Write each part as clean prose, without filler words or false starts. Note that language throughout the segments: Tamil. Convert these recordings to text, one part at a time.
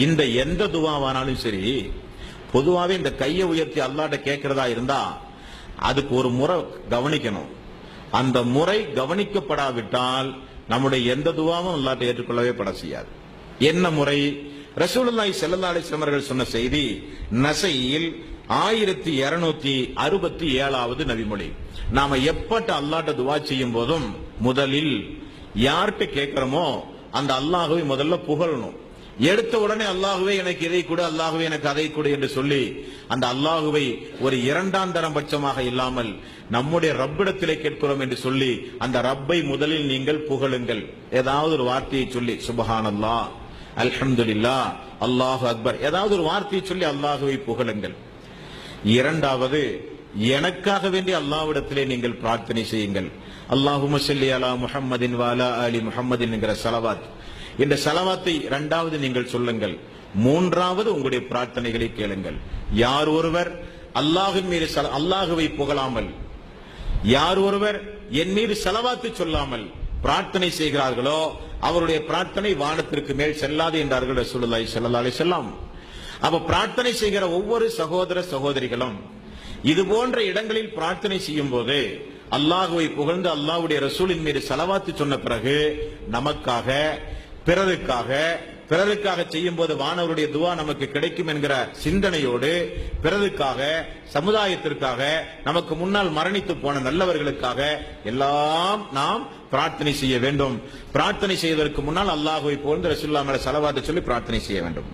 இந்த எந்த துவாவானாலும் சரி, பொதுவாகவே இந்த கையை உயர்த்தி அல்லாஹ்ட்ட கேட்கிறதா இருந்தா அதுக்கு ஒரு முறை கவனிக்கணும். அந்த முறை கவனிக்கப்படாவிட்டால் நம்முடைய எந்த துவாவும் அல்லாஹ்ட்ட ஏற்றுக்கொள்ளவே பட செய்யாது. என்ன முறை? ரசூலுல்லாஹி ஸல்லல்லாஹு அலைஹி வஸல்லம் அவர்கள் சொன்ன செய்தி நஸையில் 1267வது நபிமொழி. நாம எப்பட்ட அல்லாஹ்ட்ட துவா செய்யும் போதும் முதலில் யார்கிட்ட கேட்கிறோமோ அந்த அல்லாஹ்வை முதல்ல புகழணும். எடுத்த உடனே அல்லாஹ்வே எனக்கு இதை கொடு, அல்லாஹ்வே எனக்கு அதை கொடு என்று சொல்லி அந்த அல்லாஹ்வை ஒரு இரண்டாம் தரம் பட்சமாக இல்லாமல் நம்முடைய ரப்பிடத்திலே கேட்கிறோம் என்று சொல்லி அந்த ரப்பை முதலில் நீங்கள் புகழுங்கள். ஏதாவது ஒரு வார்த்தையை சொல்லி சுப்ஹானல்லாஹ், அல்ஹம்துலில்லாஹ், அல்லாஹு அக்பர், ஏதாவது ஒரு வார்த்தையை சொல்லி அல்லாஹ்வை புகழுங்கள். இரண்டாவது, எனக்காக வேண்டிய அல்லாஹ்விடத்திலே நீங்கள் பிரார்த்தனை செய்யுங்கள். அல்லாஹும்ம ஸல்லி அலா முஹம்மதின் வ அலா ஆலி முஹம்மதின் என்கிற ஸலவாத், இந்த ஸலவாத்தை இரண்டாவது நீங்கள் சொல்லுங்கள். மூன்றாவது உங்களுடைய பிரார்த்தனைகளை கேளுங்கள். யார் ஒருவர் அல்லாஹ்வின் மீது அல்லாஹ்வை புகழாமல், யார் ஒருவர் என் மீது ஸலவாத்து சொல்லாமல் பிரார்த்தனை செய்கிறார்களோ அவருடைய பிரார்த்தனை வானத்திற்கு மேல் செல்லாது என்றார்கள் ரசூலுல்லாஹி ஸல்லல்லாஹு அலைஹி வஸல்லம். அப்ப பிரார்த்தனை செய்கிற ஒவ்வொரு சகோதர சகோதரிகளும் இது போன்ற இடங்களில் பிரார்த்தனை செய்யும் போது அல்லாஹ்வை புகழ்ந்து அல்லாஹ்வுடைய ரசூலின் மீது ஸலவாத்து சொன்ன பிறகு நமக்காக பிறருக்காக செய்யும் போது வானவருடைய துவா நமக்கு கிடைக்கும் என்கிற சிந்தனையோடு பிறருக்காக, சமுதாயத்திற்காக, நமக்கு முன்னால் மரணித்து போன நல்லவர்களுக்காக எல்லாம் நாம் பிரார்த்தனை செய்ய வேண்டும். பிரார்த்தனை செய்வதற்கு முன்னால் அல்லாஹ்வை புகழ்ந்து ரசூலுல்லாஹி மேல ஸலவாத்து சொல்லி பிரார்த்தனை செய்ய வேண்டும்.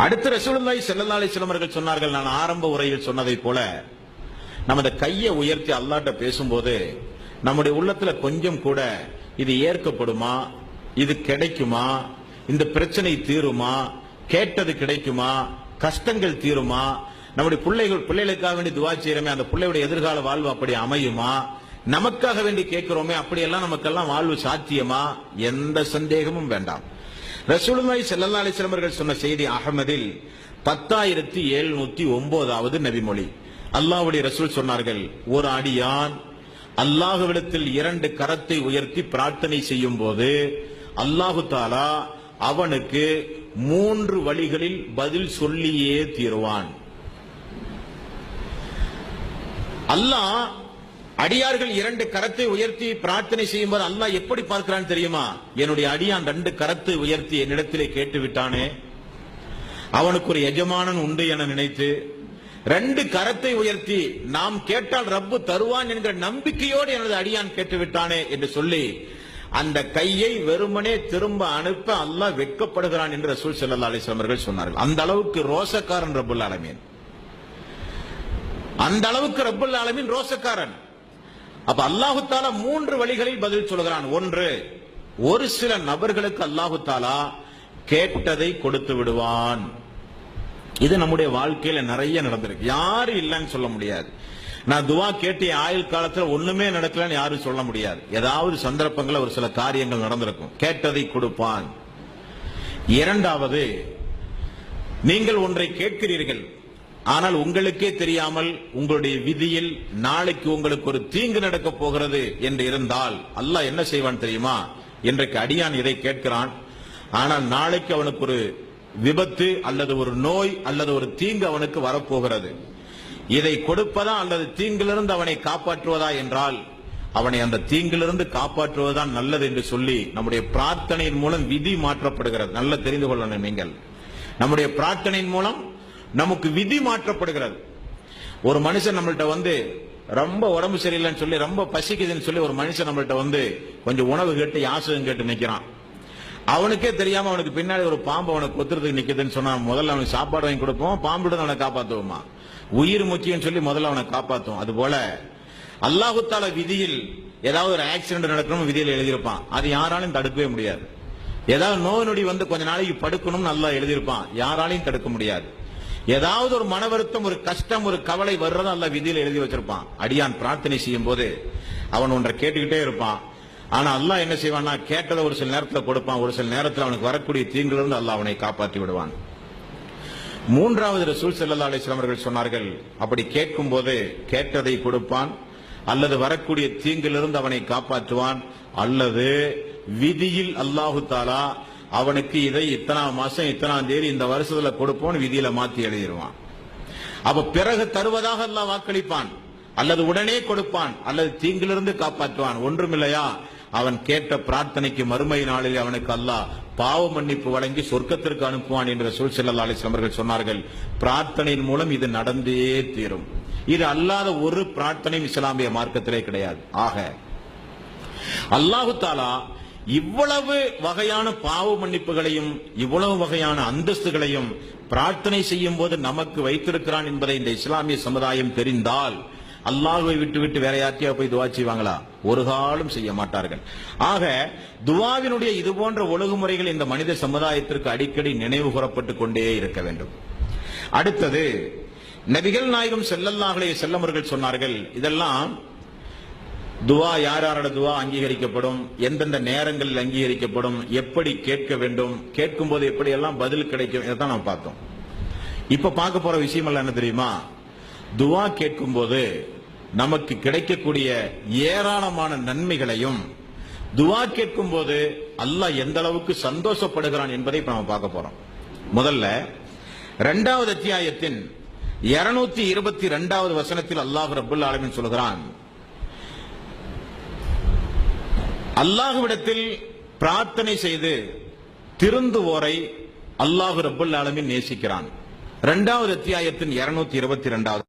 அடுத்து ரசூலுல்லாஹி ஸல்லல்லாஹு அலைஹி வஸல்லம் அவர்கள் சொன்னார்கள், நான் ஆரம்ப உரையில் சொன்னதை போல நமது கையை உயர்த்தி அல்லாஹ்ட்ட பேசும்போது நம்முடைய உள்ளத்துல கொஞ்சம் கூட இது ஏற்கப்படுமா, இது கிடைக்குமா, இந்த பிரச்சனை தீருமா, கேட்டது கிடைக்குமா, கஷ்டங்கள் தீருமா, நம்முடைய பிள்ளைகளுக்காக வேண்டி துவா செய்யறோமே அந்த பிள்ளையுடைய எதிர்கால வாழ்வு அப்படி அமையுமா, நமக்காக வேண்டி கேட்கிறோமே அப்படியெல்லாம் நமக்கெல்லாம் வாழ்வு சாத்தியமா, எந்த சந்தேகமும் வேண்டாம். ரசூலுல்லாஹி ஸல்லல்லாஹு அலைஹி வஸல்லம் அவர்கள் சொன்ன செய்தி அஹ்மதில் 10709வது நபிமொழி. அல்லாஹ்வுடைய ரசூல் சொன்னார்கள், ஒரு அடியான் அல்லாஹ்விடத்தில் 2 கரத்தை உயர்த்தி பிரார்த்தனை செய்யும் போது அல்லாஹு தஆலா அவனுக்கு 3 வழிகளில் பதில் சொல்லியே தீருவான். அல்லாஹ் அடியார்கள் 2 கரத்தை உயர்த்தி பிரார்த்தனை செய்யும் போது அல்லாஹ் எப்படி பார்க்கிறான் தெரியுமா? என்னுடைய அடியான் 2 கரத்தை உயர்த்தி என்னிடத்திலே கேட்டு விட்டானே, அவனுக்கு ஒரு எஜமானன் உண்டு என நினைத்து 2 கரத்தை உயர்த்தி நாம் கேட்டால் ரப்பு தருவான் என்கிற நம்பிக்கையோடு எனது அடியான் கேட்டு விட்டானே என்று சொல்லி அந்த கையை வெறுமனே திரும்ப அனுப்ப அல்லாஹ் வெட்கப்படுகிறான் என்று ரசூல் ஸல்லல்லாஹு அலைஹி வஸல்லம் அவர்கள் சொன்னார்கள். அந்த அளவுக்கு ரோசக்காரன் ரப்புல் ஆலமீன், அந்த அளவுக்கு ரப்புல் ஆலமீன் ரோசக்காரன். அப்ப அல்லாஹு தஆலா 3 வழிகளில் பதில் சொல்கிறான். ஒன்று, ஒரு சில நபர்களுக்கு அல்லாஹு தஆலா கேட்டதை கொடுத்து விடுவான். இது நம்முடைய வாழ்க்கையில நிறைய நடந்திருக்கு, யாரும் இல்லைன்னு சொல்ல முடியாது. நான் துவா கேட்டு ஆயுள் காலத்துல ஒண்ணுமே நடக்கலன்னு யாரும் சொல்ல முடியாது. ஏதாவது சந்தர்ப்பங்களில் ஒரு சில காரியங்கள் நடந்திருக்கும், கேட்டதை கொடுப்பான். இரண்டாவது, நீங்கள் ஒன்றை கேட்கிறீர்கள், ஆனால் உங்களுக்கே தெரியாமல் உங்களுடைய விதியில் நாளைக்கு உங்களுக்கு ஒரு தீங்கு நடக்க போகிறது என்று இருந்தால் அல்லாஹ் என்ன செய்வான் தெரியுமா? இன்றைக்கு அடியான் இதை கேட்கிறான், ஆனால் நாளைக்கு அவனுக்கு ஒரு விபத்து அல்லது ஒரு நோய் அல்லது ஒரு தீங்கு அவனுக்கு வரப்போகிறது. இதை கொடுப்பதா அல்லது தீங்கிலிருந்து அவனை காப்பாற்றுவதா என்றால் அவனை அந்த தீங்கிலிருந்து காப்பாற்றுவதுதான் நல்லது என்று சொல்லி நம்முடைய பிரார்த்தனையின் மூலம் விதி மாற்றப்படுகிறது. நல்ல தெரிந்து கொள்ளணும் நீங்கள், நம்முடைய பிரார்த்தனையின் மூலம் நமக்கு விதி மாற்றப்படுகிறது. ஒரு மனுஷன் நம்மள்ட்ட வந்து ரொம்ப உடம்பு சரியில்லைன்னு சொல்லி, ரொம்ப பசிக்குதுன்னு சொல்லி ஒரு மனுஷன் நம்மள்ட்ட வந்து கொஞ்சம் உணவு கேட்டு யாசகம் கேட்டு நிக்கிறான். அவனுக்கே தெரியாம அவனுக்கு பின்னாடி ஒரு பாம்பு அவனுக்கு கொத்துறதுக்கு நிக்குதுன்னு சொன்னா முதல்ல அவனுக்கு சாப்பாடு வாங்கி கொடுப்போம், பாம்புடன் அவனை காப்பாற்றுவோமா? உயிர் முக்கியம் சொல்லி முதல்ல அவனை காப்பாற்றுவோம். அது போல அல்லாஹு தஆலா விதியில் ஏதாவது ஒரு ஆக்சிடென்ட் நடக்கணும் விதியில் எழுதியிருப்பான், அது யாராலையும் தடுக்கவே முடியாது. ஏதாவது நோய் நொடி வந்து கொஞ்ச நாளைக்கு படுக்கணும்னு அல்லாஹ் எழுதியிருப்பான், யாராலையும் தடுக்க முடியாது. ஏதாவது ஒரு மன வருத்தம், ஒரு கஷ்டம், ஒரு கவலை வர்றதும் அல்லாஹ் விதியில் எழுதி வச்சிருப்பான். அடியான் பிரார்த்தனை செய்யும் போது அவன் ஒன்றை கேட்டுக்கிட்டே இருப்பான். ஆனா அல்லாஹ் என்ன செய்வான்னா, கேட்டதை ஒரு சில நேரத்தில் கொடுப்பான், ஒரு சில நேரத்தில் அவனுக்கு வரக்கூடிய தீங்கிலிருந்து அல்லாஹ் அவனை காப்பாற்றி விடுவான். மூன்றாவது, ரசூல் ஸல்லல்லாஹு அலைஹி வஸல்லம் அவர்கள் சொன்னார்கள், அப்படி கேட்கும் போது கேட்டதை கொடுப்பான், அல்லது வரக்கூடிய தீங்கிலிருந்து அவனை காப்பாற்றுவான், அல்லது விதியில் அல்லாஹு தஆலா அவனுக்கு இதை இத்தனாம் மாசம் இத்தனாம் தேதி இந்த வருஷத்துல கொடுப்போம் விதியில மாத்தி எழுதிடுவான். அப்ப பிறகு தருவதாக அல்லாஹ் வாக்களிப்பான், அல்லது உடனே கொடுப்பான், அல்லது தீங்கிலிருந்து காப்பாற்றுவான். ஒன்றுமில்லையா, அவன் கேட்ட பிரார்த்தனைக்கு மறுமை நாளில் அவனுக்கு அல்லாஹ் பாவ மன்னிப்பு வழங்கி சொர்க்கத்திற்கு அனுப்புவான் என்று ரசூல் ஸல்லல்லாஹு அலைஹி வஸல்லம் அவர்கள் சொன்னார்கள். பிரார்த்தனையின் மூலம் இது நடந்தே தீரும். இது அல்லாத ஒரு பிரார்த்தனையும் இஸ்லாமிய மார்க்கத்திலே கிடையாது. ஆக அல்லாஹு தஆலா இவ்வளவு வகையான பாவ மன்னிப்புகளையும் இவ்வளவு வகையான அந்தஸ்துகளையும் பிரார்த்தனை செய்யும் போது நமக்கு வைத்திருக்கிறான் என்பதை இந்த இஸ்லாமிய சமுதாயம் தெரிந்தால் அல்லாஹ்வை விட்டு வேற யார்கிட்டயா போய் துவா செய்வாங்களா? ஒரு காலம் செய்ய மாட்டார்கள். ஆக துவாவினுடைய இது போன்ற ஒழுங்குமுறைகள் இந்த மனித சமுதாயத்திற்கு அடிக்கடி நினைவு கூறப்பட்டுக் கொண்டே இருக்க வேண்டும். அடுத்தது, நபிகள் நாயகம் ஸல்லல்லாஹு அலைஹி வஸல்லம் அவர்கள் சொன்னார்கள், இதெல்லாம் துவா யாரோட துவா அங்கீகரிக்கப்படும், எந்தெந்த நேரங்களில் அங்கீகரிக்கப்படும், எப்படி கேட்க வேண்டும், கேட்கும் போது எப்படி எல்லாம் பதில் கிடைக்கும், இதைத்தான் நாம் பார்த்தோம். இப்ப பார்க்க போற விஷயம் எல்லாம் என்ன தெரியுமா? துவா கேட்கும் போது நமக்கு கிடைக்கக்கூடிய ஏராளமான நன்மைகளையும், துவா கேட்கும் போது அல்லாஹ் எந்த அளவுக்கு சந்தோஷப்படுகிறான் என்பதை இப்ப நாம பார்க்க போறோம். முதல்ல 2வது அத்தியாயத்தின் 222வது வசனத்தில் அல்லாஹ் ரப்பல் ஆலமீன் சொல்கிறான், அல்லாஹ்விடத்தில் பிரார்த்தனை செய்து திருந்துவோரை அல்லாஹ் ரப்பல் ஆலமீன் நேசிக்கிறான். 2வது அத்தியாயத்தின் 222வது